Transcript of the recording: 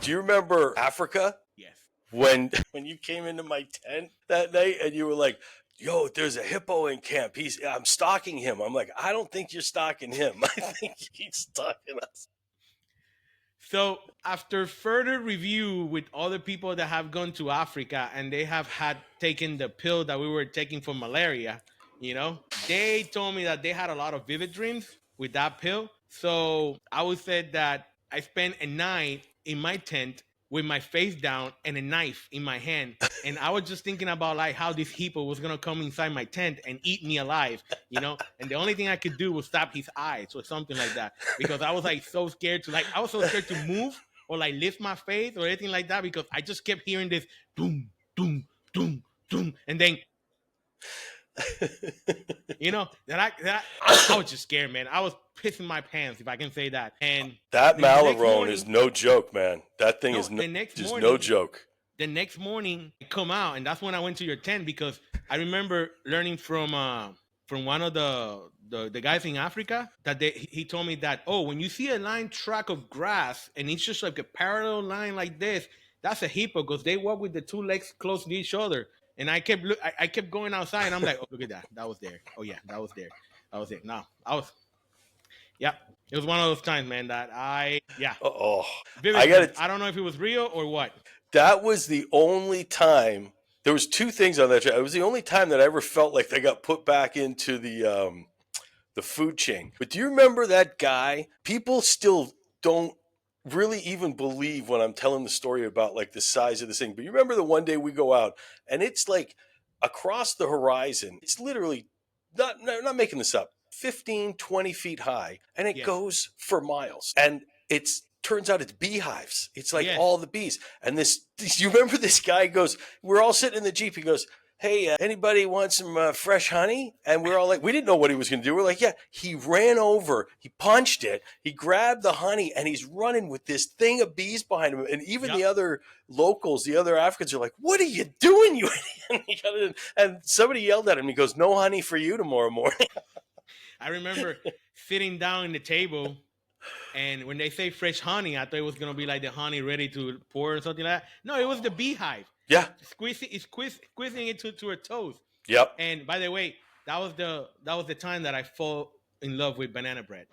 Do you remember Africa? Yes. When you came into my tent that night and you were like, yo, there's a hippo in camp. I'm stalking him. I'm like, I don't think you're stalking him. I think he's stalking us. So after further review with other people that have gone to Africa and they have had taken the pill that we were taking for malaria, they told me that they had a lot of vivid dreams with that pill. So I would say that I spent a night in my tent with my face down and a knife in my hand. And I was just thinking about like how this hippo was going to come inside my tent and eat me alive, and the only thing I could do was stop his eyes or something like that, because I was like so scared I was so scared to move or like lift my face or anything like that, because I just kept hearing this doom, doom, doom, doom. And then, I was just scared, man. I was pissing my pants, if I can say that. And that Malarone is no joke, man. That thing is no joke. The next morning, I come out, and that's when I went to your tent, because I remember learning from one of the guys in Africa that he told me that, when you see a line track of grass and it's just like a parallel line like this, that's a hippo, because they walk with the two legs close to each other. And I kept going outside, and I'm like, oh, look at that. That was there. Oh, yeah, that was there. No, yeah. It was one of those times, man, that I don't know if it was real or what. That was the only time. There was two things on that trip. It was the only time that I ever felt like they got put back into the food chain. But do you remember that guy? People still don't really even believe when I'm telling the story about like the size of this thing. But you remember the one day we go out and it's like across the horizon, it's literally not making this up, 15, 20 feet high, and it goes for miles. And turns out it's beehives. It's like all the bees. And you remember this guy goes, we're all sitting in the Jeep. He goes, hey, anybody want some fresh honey? And we're all like, we didn't know what he was going to do. We're like, yeah. He ran over, he punched it, he grabbed the honey, and he's running with this thing of bees behind him. And even the other locals, the other Africans are like, what are you doing, you idiot? And somebody yelled at him. He goes, no honey for you tomorrow morning. I remember sitting down at the table, and when they say fresh honey, I thought it was going to be like the honey ready to pour or something like that. No, it was the beehive. Yeah. Squeezing it to her toes. Yep. And by the way, that was the time that I fall in love with banana bread.